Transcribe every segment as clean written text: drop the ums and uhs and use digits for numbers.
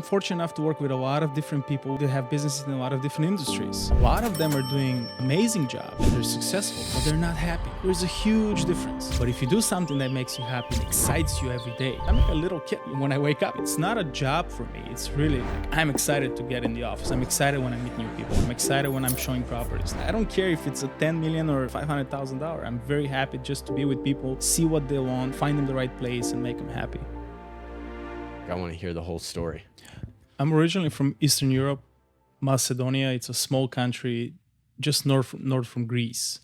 I'm fortunate enough to work with a lot of different people that have businesses in a lot of different industries. A lot of them are doing amazing jobs. They're successful, but they're not happy. There's a huge difference. But if you do something that makes you happy and excites you every day, I'm like a little kid when I wake up. It's not a job for me. It's really like I'm excited to get in the office. I'm excited when I meet new people. I'm excited when I'm showing properties. I don't care if it's a $10 million or $500,000. I'm very happy just to be with people, see what they want, find them the right place, and make them happy. I want to hear the whole story. I'm originally from Eastern Europe, Macedonia. It's a small country just north from Greece.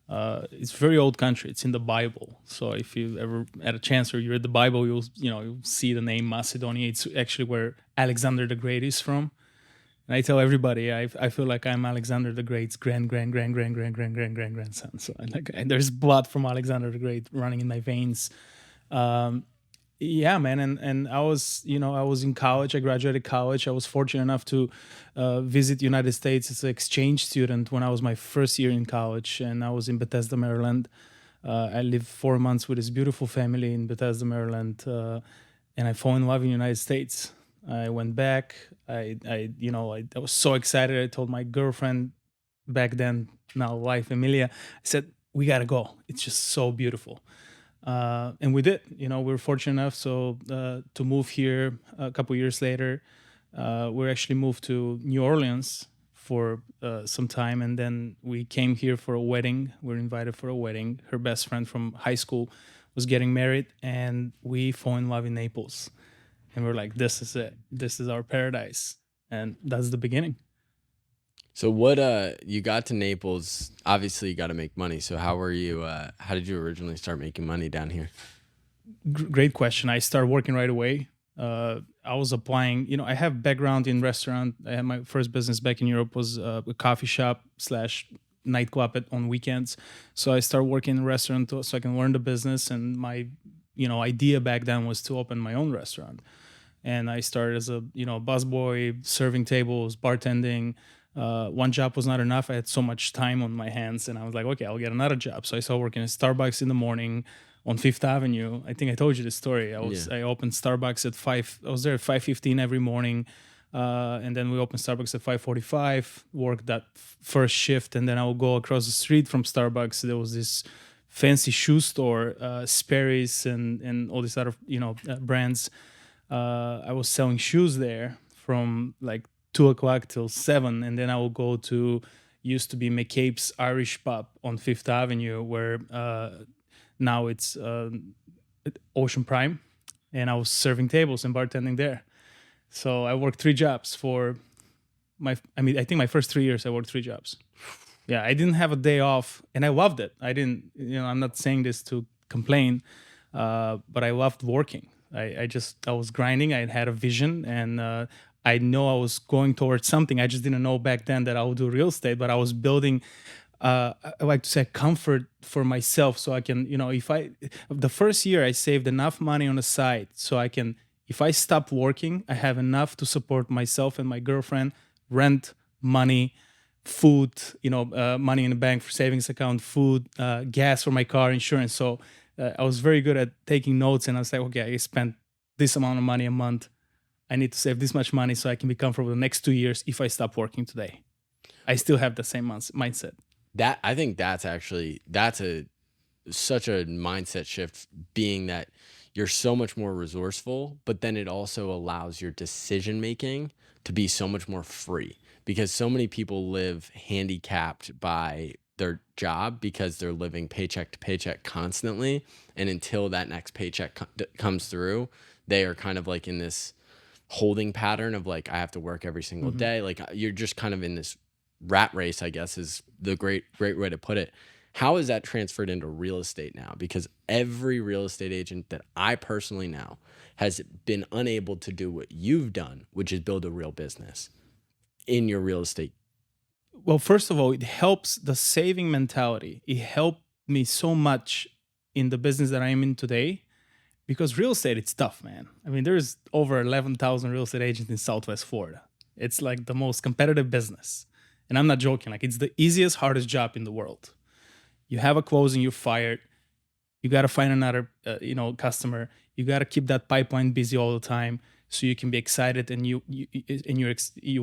It's a very old country. It's in the Bible. So if you ever had a chance or you read the Bible, you'll see the name Macedonia. It's actually where Alexander the Great is from. And I tell everybody, I feel like I'm Alexander the Great's grandson. So there's blood from Alexander the Great running in my veins. Yeah, man. And I was in college. I graduated college. I was fortunate enough to visit the United States as an exchange student when I was my first year in college. And I was in Bethesda, Maryland. I lived 4 months with this beautiful family in Bethesda, Maryland. And I fell in love in the United States. I went back. I was so excited. I told my girlfriend back then, now wife, Emilia, I said, we got to go. It's just so beautiful. And we did, we were fortunate enough to move here a couple years later. We actually moved to New Orleans for some time, and then we came here for a wedding. We were invited for a wedding. Her best friend from high school was getting married, and we fell in love in Naples. And we're like, this is it. This is our paradise. And that's the beginning. So you got to Naples, obviously you got to make money. So how did you originally start making money down here? Great question. I started working right away. I was applying, I have background in restaurant. I had my first business back in Europe was a coffee shop / nightclub on weekends. So I started working in a restaurant so I can learn the business. And my, idea back then was to open my own restaurant. And I started as a, busboy, serving tables, bartending. One job was not enough. I had so much time on my hands, and I was like, okay, I'll get another job. So I started working at Starbucks in the morning on Fifth Avenue. I think I told you this story. I opened Starbucks at 5. I was there at 5:15 every morning, and then we opened Starbucks at 5:45. Worked that first shift, and then I would go across the street from Starbucks. There was this fancy shoe store, Sperry's and all these other brands. I was selling shoes there from like 2 o'clock till 7, and then I will go to used to be McCabe's Irish Pub on Fifth Avenue, where now it's Ocean Prime, and I was serving tables and bartending there. So I worked 3 jobs for I think my first 3 years I worked 3 jobs. Yeah, I didn't have a day off, and I loved it. I didn't, I'm not saying this to complain, but I loved working. I was grinding. I had a vision, and I know I was going towards something. I just didn't know back then that I would do real estate, but I was building, I like to say, comfort for myself. So I can, the first year I saved enough money on the side so I can, if I stop working, I have enough to support myself and my girlfriend, rent, money, food, money in the bank for savings account, food, gas for my car, insurance. So I was very good at taking notes, and I was like, okay, I spent this amount of money a month. I need to save this much money so I can be comfortable the next 2 years if I stop working today. I still have the same mindset. I think that's such a mindset shift, being that you're so much more resourceful, but then it also allows your decision making to be so much more free, because so many people live handicapped by their job because they're living paycheck to paycheck constantly. And until that next paycheck comes through, they are kind of like in this holding pattern of like, I have to work every single day. Like you're just kind of in this rat race, I guess is the great way to put it. How is that transferred into real estate now? Because every real estate agent that I personally know has been unable to do what you've done, which is build a real business in your real estate. Well, first of all, it helps the saving mentality. It helped me so much in the business that I am in today. Because real estate, it's tough, man. I mean, there's over 11,000 real estate agents in Southwest Florida. It's like the most competitive business. And I'm not joking. Like, it's the easiest, hardest job in the world. You have a closing, you're fired. You got to find another, customer. You got to keep that pipeline busy all the time. so you can be excited, and you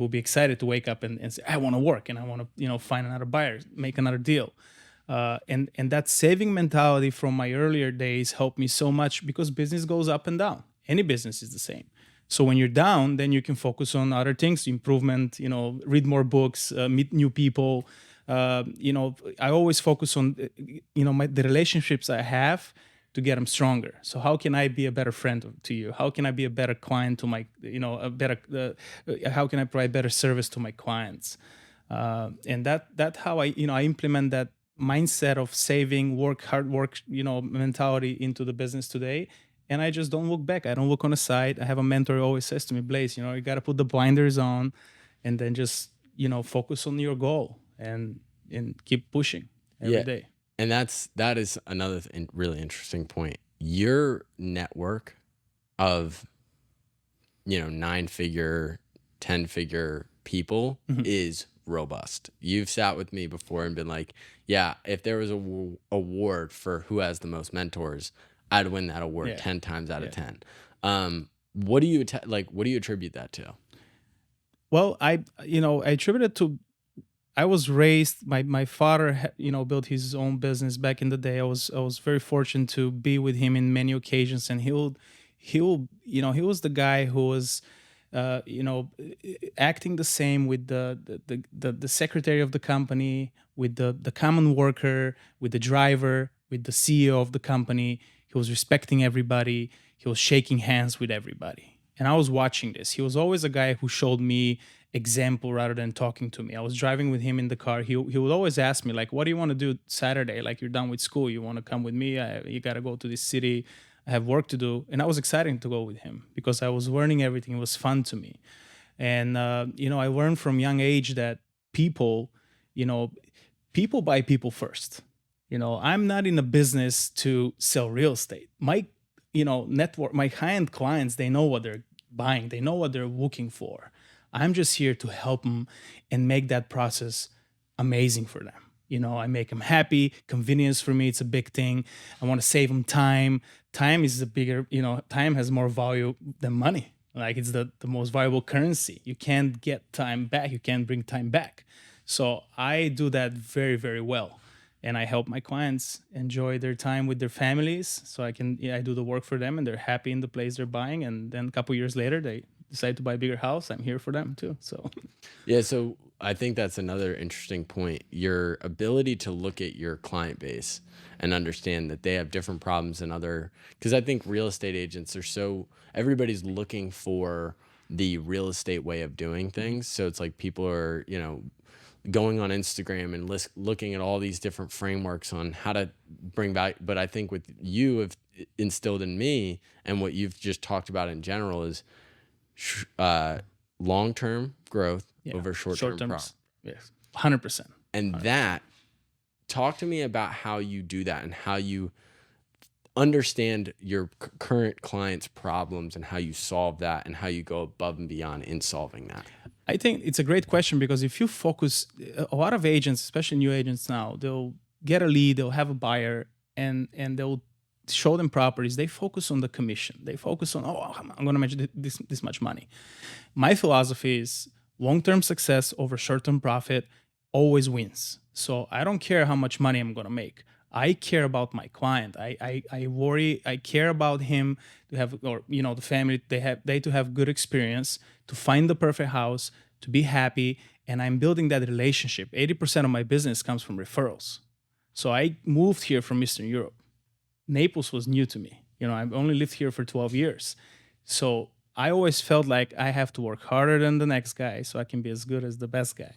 will be excited to wake up and say, I want to work, and I want to find another buyer, make another deal. And that saving mentality from my earlier days helped me so much, because business goes up and down. Any business is the same. So when you're down, then you can focus on other things, improvement, read more books, meet new people. I always focus on, the relationships I have to get them stronger. So how can I be a better friend to you? How can I be a better client to my, how can I provide better service to my clients? And that how I implement that mindset of saving, hard work, mentality into the business today. And I just don't look back. I don't look on the side. I have a mentor who always says to me, Blaze, you got to put the blinders on, and then just, focus on your goal and keep pushing every day. And that is another really interesting point. Your network of 9-figure, 10-figure people is robust. You've sat with me before and been like, yeah, if there was a award for who has the most mentors, I'd win that award 10 times out of 10. What do you what do you attribute that to? Well, I attribute it to, I was raised, my father, built his own business back in the day. I was very fortunate to be with him in many occasions, and he was the guy who was, acting the same with the secretary of the company, with the common worker, with the driver, with the CEO of the company. He was respecting everybody. He was shaking hands with everybody. And I was watching this. He was always a guy who showed me example rather than talking to me. I was driving with him in the car. He would always ask me, like, what do you want to do Saturday? Like, you're done with school. You want to come with me? You got to go to this city. I have work to do. And I was excited to go with him because I was learning everything. It was fun to me. And, I learned from young age that people buy people first. I'm not in a business to sell real estate. My, network, my high-end clients, they know what they're buying. They know what they're looking for. I'm just here to help them and make that process amazing for them. I make them happy. Convenience for me, it's a big thing. I want to save them time. Time is the bigger, time has more value than money. Like, it's the most valuable currency. You can't get time back. You can't bring time back. So I do that very, very well. And I help my clients enjoy their time with their families. So I do the work for them, and they're happy in the place they're buying. And then a couple years later, they decide to buy a bigger house. I'm here for them too. So so I think that's another interesting point. Your ability to look at your client base and understand that they have different problems than because I think real estate agents are everybody's looking for the real estate way of doing things. So it's like people are, going on Instagram and looking at all these different frameworks on how to bring value. But I think what you have instilled in me, and what you've just talked about in general, is long-term growth over short-term profit. Yes, 100%. And 100%. Talk to me about how you do that and how you understand your current clients' problems and how you solve that and how you go above and beyond in solving that. I think it's a great question, because if you focus, a lot of agents, especially new agents now, they'll get a lead, they'll have a buyer, and they'll show them properties. They focus on the commission. They focus on, I'm going to make this much money. My philosophy is long-term success over short-term profit always wins. So I don't care how much money I'm going to make. I care about my client. I care about him to have, or the family, they to have good experience, to find the perfect house, to be happy, and I'm building that relationship. 80% of my business comes from referrals. So I moved here from Eastern Europe. Naples was new to me. I've only lived here for 12 years. So I always felt like I have to work harder than the next guy so I can be as good as the best guy.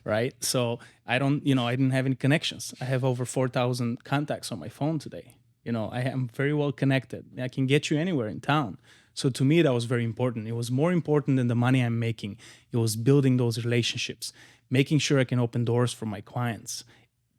Right? So I didn't have any connections. I have over 4,000 contacts on my phone today. I am very well connected. I can get you anywhere in town. So to me, that was very important. It was more important than the money I'm making. It was building those relationships, making sure I can open doors for my clients.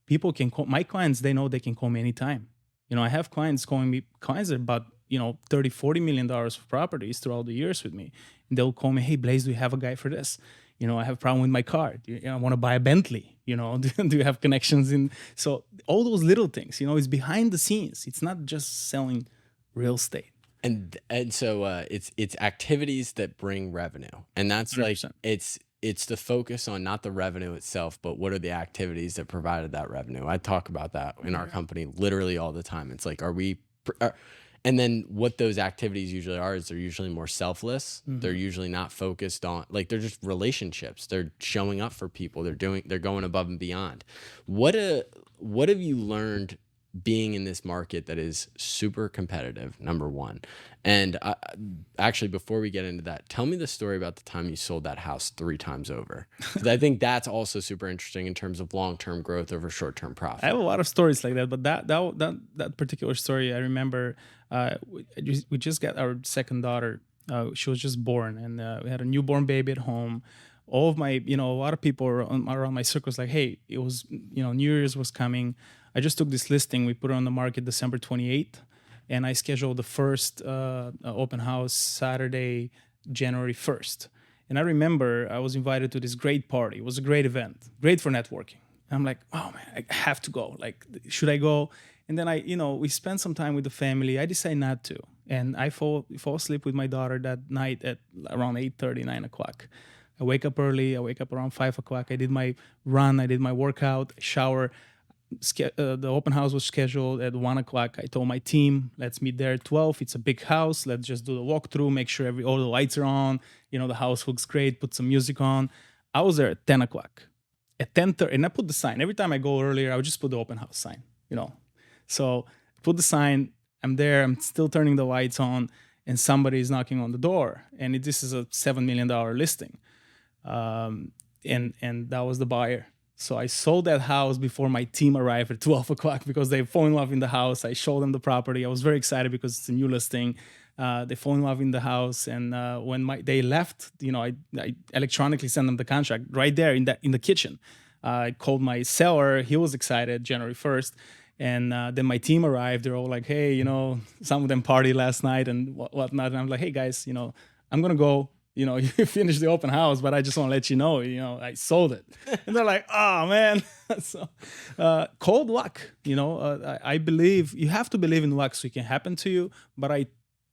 People can call my clients. They know they can call me anytime. I have clients calling me, clients that bought, $30-40 million of properties throughout the years with me. And they'll call me, hey, Blaze, do you have a guy for this? I have a problem with my car. I want to buy a Bentley. Do you have connections in? So all those little things, it's behind the scenes. It's not just selling real estate. And so it's activities that bring revenue, and that's like 100%. it's the focus on not the revenue itself, but what are the activities that provided that revenue. I talk about that in our Yeah. company literally all the time. It's like, are we and then what those activities usually are is they're usually more selfless. They're Hmm. usually not focused on, like, they're just relationships. They're showing up for people. They're going above and beyond. What have you learned being in this market that is super competitive, number one? And actually, before we get into that, tell me the story about the time you sold that house 3 times over. Because I think that's also super interesting in terms of long-term growth over short-term I have profit. a lot of stories like that, but that particular story, I remember. We just got our second daughter. She was just born, and we had a newborn baby at home. All of my, a lot of people around my circles, like, hey, it was, New Year's was coming. I just took this listing. We put it on the market December 28th, and I scheduled the first open house Saturday, January 1st. And I remember I was invited to this great party. It was a great event, great for networking. I'm like, oh man, I have to go. Like, should I go? And then we spent some time with the family. I decided not to, and I fall asleep with my daughter that night at around 8:30, 9 o'clock. I wake up early. I wake up around 5 o'clock. I did my run. I did my workout. Shower. The open house was scheduled at 1 o'clock. I told my team, let's meet there at 12. It's a big house. Let's just do the walkthrough. Make sure all the lights are on. The house looks great. Put some music on. I was there at 10 o'clock. At 10:30, and I put the sign. Every time I go earlier, I would just put the open house sign, you know. So put the sign. I'm there. I'm still turning the lights on, and somebody is knocking on the door. And this is a $7 million listing, and that was the buyer. So I sold that house before my team arrived at 12 o'clock because they fall in love in the house. I showed them the property. I was very excited because it's a new listing. They fall in love in the house, and when they left, I electronically sent them the contract right there in the kitchen. I called my seller. He was excited. January 1st. And then my team arrived. They're all like, hey, some of them partied last night and whatnot. And I'm like, hey guys, I'm gonna go. You finished the open house, but I just want to let you know, I sold it. And they're like, oh man. So cold luck. I believe you have to believe in luck so it can happen to you. But I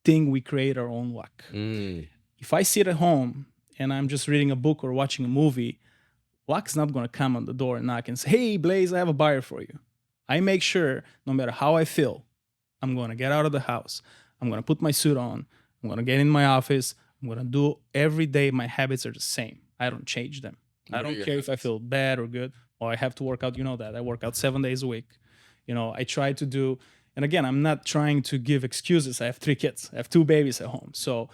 think we create our own luck. Mm. If I sit at home and I'm just reading a book or watching a movie, luck's not going to come on the door and knock and say, hey, Blaze, I have a buyer for you. I make sure no matter how I feel, I'm going to get out of the house. I'm going to put my suit on. I'm going to get in my office. I'm going to do every day. My habits are the same. I don't change them. I What are don't your care if I habits? feel bad or good or I have to work out. You know that. I work out 7 days a week. I try to do, and again, I'm not trying to give excuses. I have 3 kids. I have 2 babies at home. So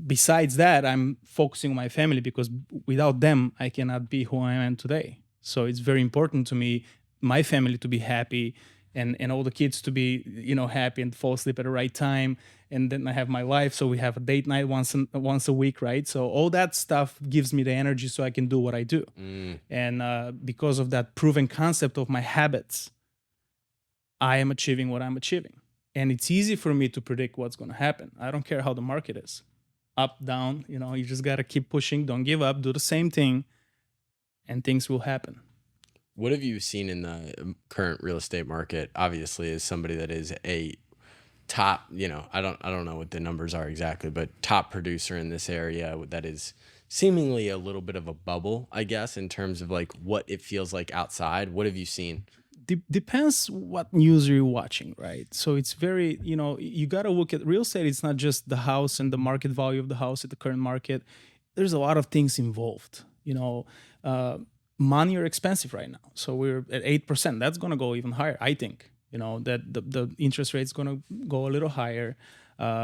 besides that, I'm focusing on my family because without them, I cannot be who I am today. So it's very important to me, my family to be happy, and all the kids to be happy and fall asleep at the right time. And then I have my life, so we have a date night once a week, right? So all that stuff gives me the energy so I can do what I do. Mm. And because of that proven concept of my habits, I am achieving what I'm achieving. And it's easy for me to predict what's going to happen. I don't care how the market is, up, down. You just got to keep pushing. Don't give up. Do the same thing, and things will happen. What have you seen in the current real estate market? Obviously, as somebody that is a top, I don't know what the numbers are exactly, but top producer in this area that is seemingly a little bit of a bubble, I guess, in terms of like what it feels like outside. What have you seen? Depends what news you're watching, right? So it's very, you got to look at real estate. It's not just the house and the market value of the house at the current market. There's a lot of things involved. Money are expensive right now. So we're at 8%. That's going to go even higher, I think. That the interest rate's going to go a little higher.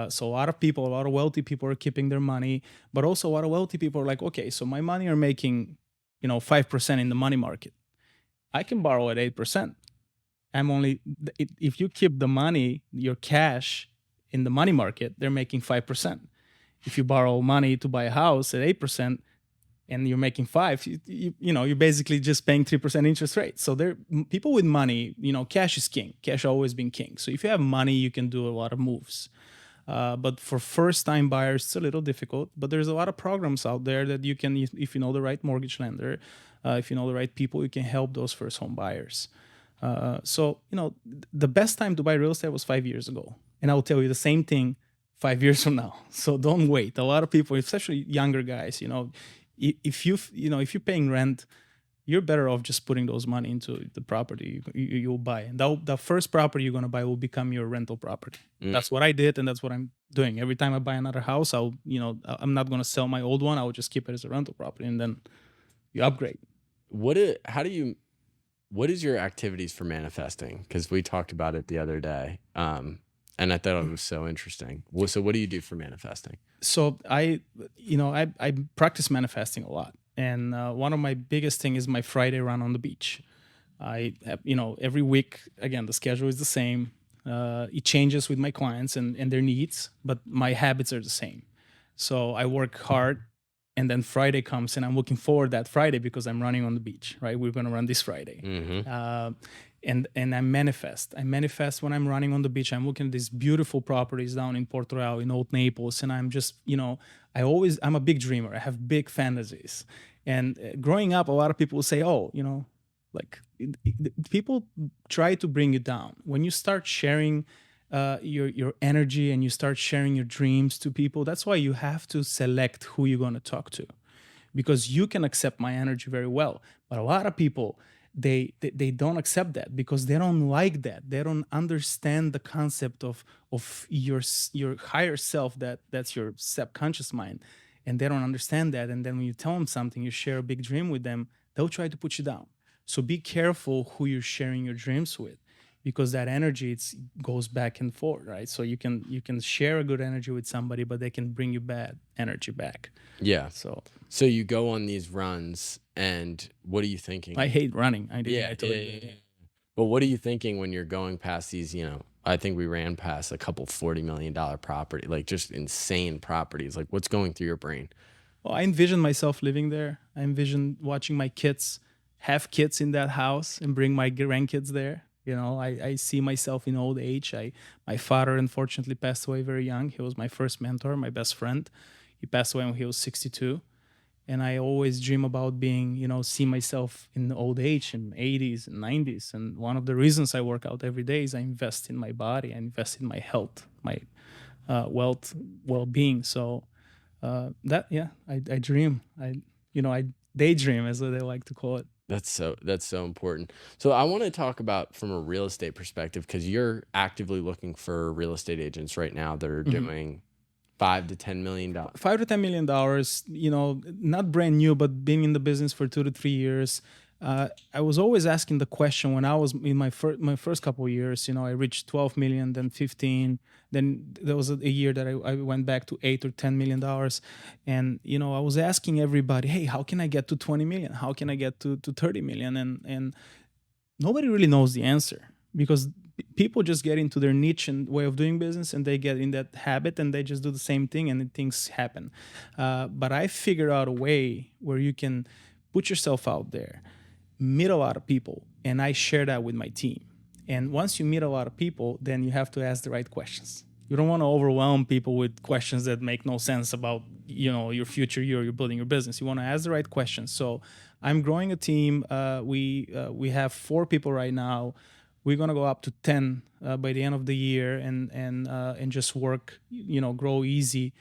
So a lot of people, a lot of wealthy people are keeping their money, but also a lot of wealthy people are like, okay, so my money are making, 5% in the money market. I can borrow at 8%. If you keep the money, your cash in the money market, they're making 5%. If you borrow money to buy a house at 8% and you're making 5, you're basically just paying 3% interest rate. So people with money, cash is king. Cash always been king. So if you have money, you can do a lot of moves. But for first-time buyers, it's a little difficult. But there's a lot of programs out there that you can, if you know the right mortgage lender, if you know the right people, you can help those first-home buyers. So the best time to buy real estate was 5 years ago, and I will tell you the same thing 5 years from now. So don't wait. A lot of people, especially younger guys, if if you're paying rent, you're better off just putting those money into the property you'll buy. And the first property you're going to buy will become your rental property. Mm. That's what I did, and that's what I'm doing. Every time I buy another house, I'm not going to sell my old one. I will just keep it as a rental property, and then you upgrade. What is your activities for manifesting? Because we talked about it the other day. And I thought it was so interesting. So what do you do for manifesting? So I practice manifesting a lot, and one of my biggest thing is my Friday run on the beach. I have, every week, again, the schedule is the same. It changes with my clients and their needs, but my habits are the same. So I work hard, and then Friday comes, and I'm looking forward that Friday because I'm running on the beach, right? We're going to run this Friday. And I manifest. I manifest when I'm running on the beach. I'm looking at these beautiful properties down in Port Royal, in Old Naples, and I'm just, I'm a big dreamer. I have big fantasies. And growing up, a lot of people will say, oh, like people try to bring you down. When you start sharing your energy and you start sharing your dreams to people, that's why you have to select who you're going to talk to, because you can accept my energy very well, but a lot of people, they don't accept that because they don't like that. They don't understand the concept of your higher self, that's your subconscious mind, and they don't understand that. And then when you tell them something, you share a big dream with them, they'll try to put you down. So be careful who you're sharing your dreams with, because that energy goes back and forth, right? So you can share a good energy with somebody, but they can bring you bad energy back. Yeah. So you go on these runs, and what are you thinking? I hate running. Yeah. But what are you thinking when you're going past these, I think we ran past a couple $40 million property, like just insane properties. Like, what's going through your brain? Well, I envision myself living there. I envision watching my kids have kids in that house and bring my grandkids there. I see myself in old age. My father unfortunately passed away very young. He was my first mentor, my best friend. He passed away when he was 62. And I always dream about being, see myself in old age in 80s and 90s. And one of the reasons I work out every day is I invest in my body. I invest in my health, my well-being. So I dream. I daydream, as they like to call it. That's so important. So I want to talk about from a real estate perspective, because you're actively looking for real estate agents right now that are doing $5 to $10 million. $5 to $10 million, not brand new, but being in the business for 2 to 3 years. I was always asking the question when I was in my first couple of years. I reached 12 million, then 15. Then there was a year that I went back to $8 or $10 million, and I was asking everybody, hey, how can I get to 20 million? How can I get to 30 million? And nobody really knows the answer, because people just get into their niche and way of doing business, and they get in that habit and they just do the same thing, and things happen. But I figured out a way where you can put yourself out there, meet a lot of people, and I share that with my team. And once you meet a lot of people, then you have to ask the right questions. You don't want to overwhelm people with questions that make no sense about your future year, you're building your business. You want to ask the right questions. So I'm growing a team. We have 4 people right now. We're gonna go up to 10 by the end of the year, and just work, grow easy.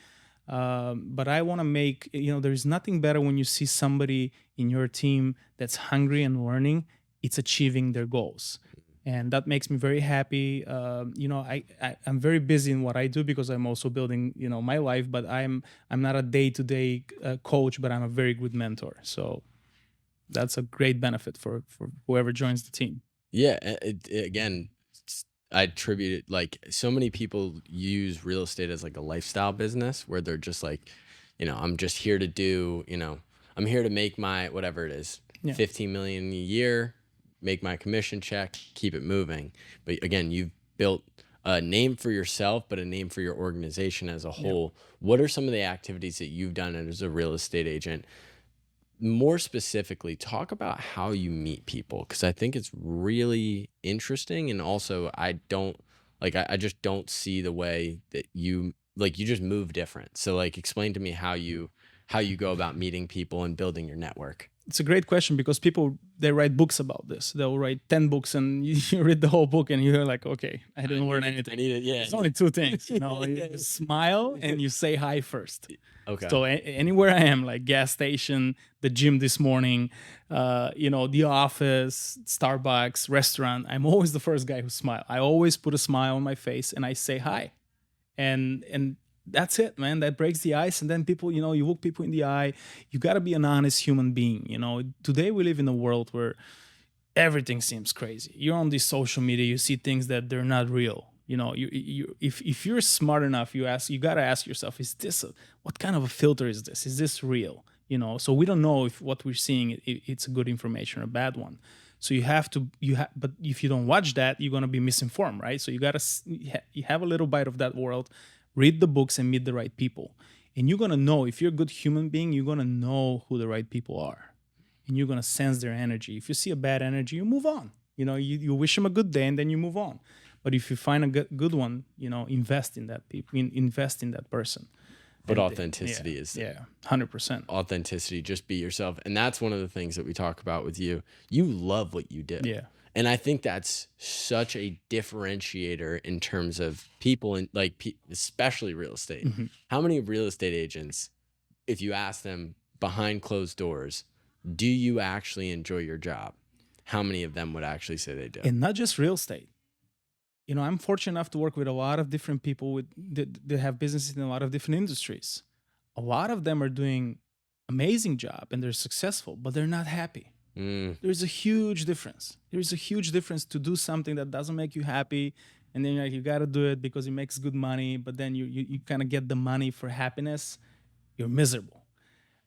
But I want to make, there's nothing better when you see somebody in your team that's hungry and learning. It's achieving their goals, and that makes me very happy. I'm very busy in what I do because I'm also building, my life. But I'm not a day-to-day coach, but I'm a very good mentor. So that's a great benefit for whoever joins the team. Yeah. Again, I attribute it, like, so many people use real estate as like a lifestyle business where they're just like, I'm just here to do, I'm here to make my whatever it is, 15 million a year, make my commission check, keep it moving. But again, you've built a name for yourself, but a name for your organization as a whole. What are some of the activities that you've done as a real estate agent? More specifically, talk about how you meet people, because I think it's really interesting. And also, I just don't see the way that you just move different. So, like, explain to me how you how you go about meeting people and building your network? It's a great question because people, they write books about this. They'll write 10 books and you read the whole book and you're like, okay, I didn't learn anything. I need it. Yeah. It's only two things, you know, you smile and you say hi first. Okay. So anywhere I am, like gas station, the gym this morning, you know, the office, Starbucks, restaurant, I'm always the first guy who smile. I always put a smile on my face and I say hi. And that's it, man. That breaks the ice. And then people, you know, you look people in the eye. You got to be an honest human being. You know, today we live in a world where everything seems crazy. You're on this social media, you see things that they're not real. You know, if you're smart enough, you got to ask yourself, is this what kind of a filter is this? Is this real? You know, so we don't know if what we're seeing it's a good information or a bad one. So but if you don't watch that, you're gonna be misinformed, right? So you have a little bite of that world, read the books and meet the right people, and you're gonna know if you're a good human being. You're gonna know who the right people are, and you're gonna sense their energy. If you see a bad energy, you move on. You know, you wish them a good day and then you move on. But if you find a good one, you know, invest in that people, invest in that person. But authenticity is 100%. Authenticity, just be yourself. And that's one of the things that we talk about with you. You love what you do. Yeah. And I think that's such a differentiator in terms of people, and like especially real estate. Mm-hmm. How many real estate agents, if you ask them behind closed doors, do you actually enjoy your job? How many of them would actually say they do? And not just real estate. You know, I'm fortunate enough to work with a lot of different people that have businesses in a lot of different industries. A lot of them are doing amazing job and they're successful, but they're not happy. There's a huge difference. There's a huge difference to do something that doesn't make you happy, and then you got to do it because it makes good money, but then you kind of get the money for happiness. You're miserable.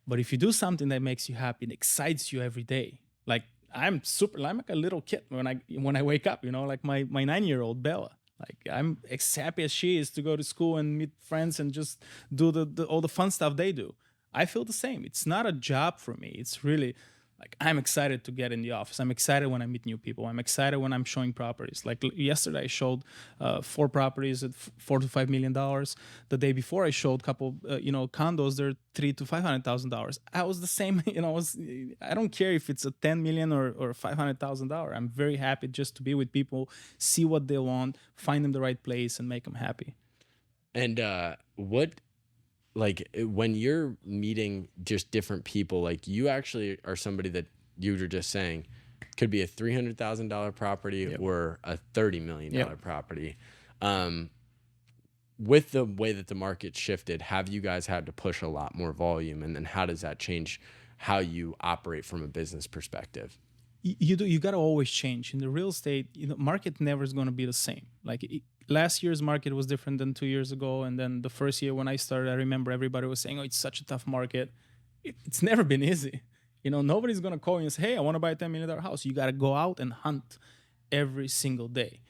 But if you do something that makes you happy and excites you every day, like I'm like a little kid when I wake up, you know, like my 9-year-old Bella. Like I'm as happy as she is to go to school and meet friends and just do all the fun stuff they do. I feel the same. It's not a job for me. It's really like I'm excited to get in the office. I'm excited when I meet new people. I'm excited when I'm showing properties. Like yesterday, I showed 4 properties at $4 to $5 million. The day before, I showed a couple, condos. They're $300,000 to $500,000. I was the same. You know, I don't care if it's a $10 million or $500,000. I'm very happy just to be with people, see what they want, find them the right place, and make them happy. And like when you're meeting just different people, like you actually are somebody that you were just saying could be a $300,000 property or a $30 million property. With the way that the market shifted, have you guys had to push a lot more volume? And then how does that change how you operate from a business perspective? You got to always change in the real estate. Market never is going to be the same. Like last year's market was different than 2 years ago, and then the first year when I started, I remember everybody was saying, "Oh, it's such a tough market." It's never been easy. You know, nobody's going to call you and say, "Hey, I want to buy a $10 million house." You got to go out and hunt every single day.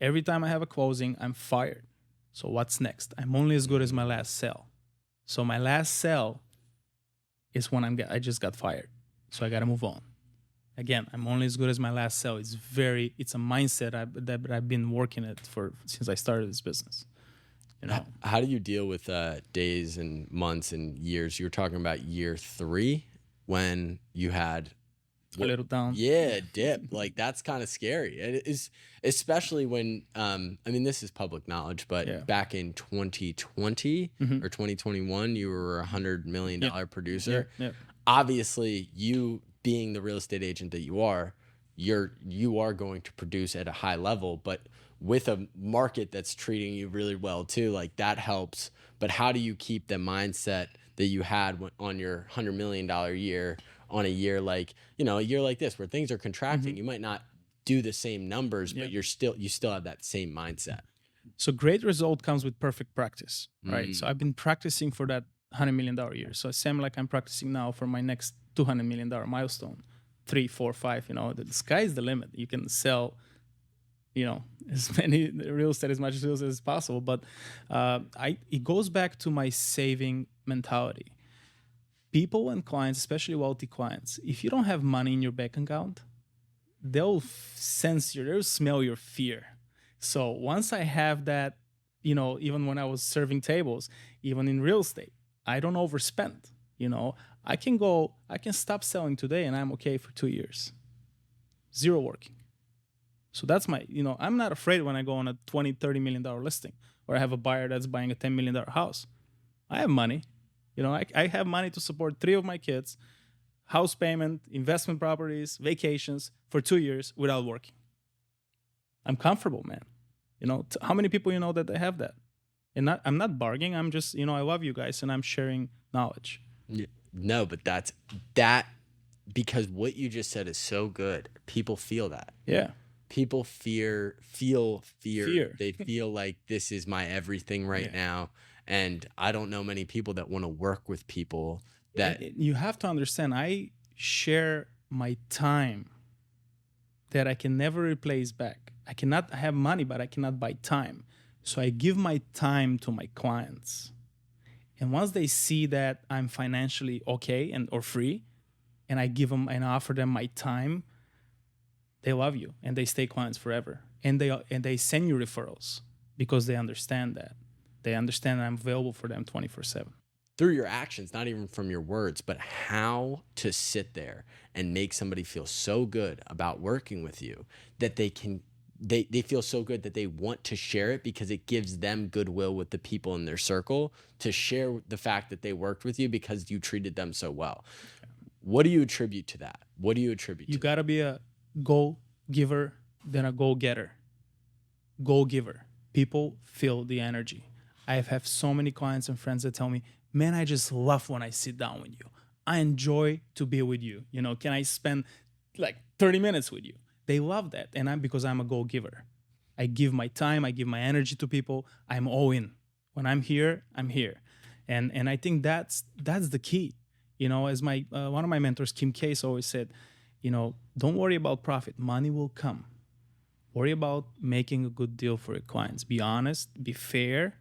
Every time I have a closing, I'm fired. So what's next? I'm only as good as my last sell. So my last sell is when I just got fired. So I got to move on. Again, I'm only as good as my last sell. It's a mindset that I've been working at since I started this business. You know, how do you deal with days and months and years? You were talking about year 3 when you had a little down. Yeah, dip. Like that's kind of scary. It is, especially when I mean, this is public knowledge, but back in 2020 or 2021, you were $100 million producer. Obviously, you being the real estate agent that you are going to produce at a high level, but with a market that's treating you really well too, like that helps. But how do you keep the mindset that you had on your $100 million year on a year like, a year like this where things are contracting? You might not do the same numbers, but you still have that same mindset. So great result comes with perfect practice, right? So I've been practicing for that $100 million year. So same like I'm practicing now for my next $200 million milestone, 3, 4, 5. The sky's the limit. You can sell, as many real estate as much real estate as possible. But it goes back to my saving mentality. People and clients, especially wealthy clients, if you don't have money in your bank account, they'll smell your fear. So once I have that, even when I was serving tables, even in real estate, I don't overspend. You know, I can stop selling today and I'm okay for 2 years. Zero working. So that's my, I'm not afraid when I go on a $20, $30 million listing, or I have a buyer that's buying a $10 million house. I have money. I have money to support 3 of my kids, house payment, investment properties, vacations for 2 years without working. I'm comfortable, man. How many people that they have that? And I'm not bargaining. I'm just, I love you guys and I'm sharing knowledge. No, but that because what you just said is so good. People feel that. Yeah. People feel fear. They feel like this is my everything right now. And I don't know many people that want to work with people that you have to understand. I share my time that I can never replace back. I have money, but I cannot buy time. So I give my time to my clients. And once they see that I'm financially okay or free, and I give them and offer them my time, they love you and they stay clients forever. And they send you referrals because they understand that. They understand I'm available for them 24/7. Through your actions, not even from your words, but how to sit there and make somebody feel so good about working with you that they feel so good that they want to share it, because it gives them goodwill with the people in their circle to share the fact that they worked with you because you treated them so well. What do you attribute to that? What do you attribute to You got to be a goal giver than a goal getter. Goal giver. People feel the energy. I have so many clients and friends that tell me, man, I just love when I sit down with you. I enjoy to be with you. Can I spend like 30 minutes with you? They love that. And because I'm a goal giver. I give my time, I give my energy to people. I'm all in. When I'm here, I'm here. And I think that's the key. As my one of my mentors, Kim Case, always said, don't worry about profit. Money will come. Worry about making a good deal for your clients. Be honest, be fair,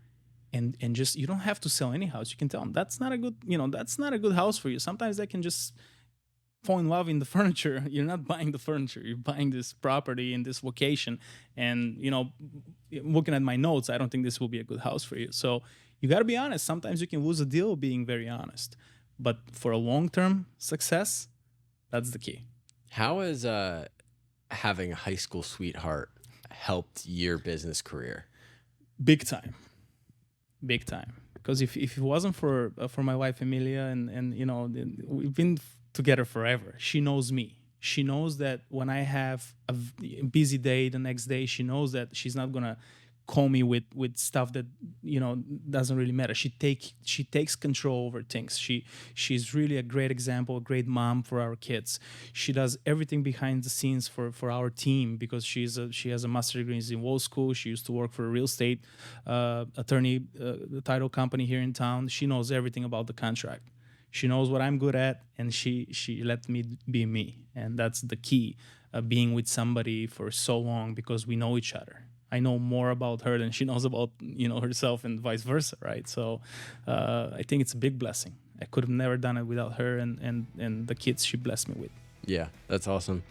and just, you don't have to sell any house. You can tell them that's not a good house for you. Sometimes they can just fall in love in the furniture. You're not buying the furniture. You're buying this property in this location. And, looking at my notes, I don't think this will be a good house for you. So you got to be honest. Sometimes you can lose a deal being very honest. But for a long-term success, that's the key. How has having a high school sweetheart helped your business career? Big time. Because if it wasn't for my wife Emilia, and we've been together forever. She knows me. She knows that when I have a busy day, the next day, she knows that she's not gonna call me with stuff that doesn't really matter. She takes control over things. She's really a great example, a great mom for our kids. She does everything behind the scenes for our team, because she has a master's degree in law school. She used to work for a real estate attorney, the title company here in town. She knows everything about the contract. She knows what I'm good at, and she let me be me. And that's the key, being with somebody for so long, because we know each other. I know more about her than she knows about herself, and vice versa, right? So I think it's a big blessing. I could have never done it without her and the kids she blessed me with. Yeah, that's awesome.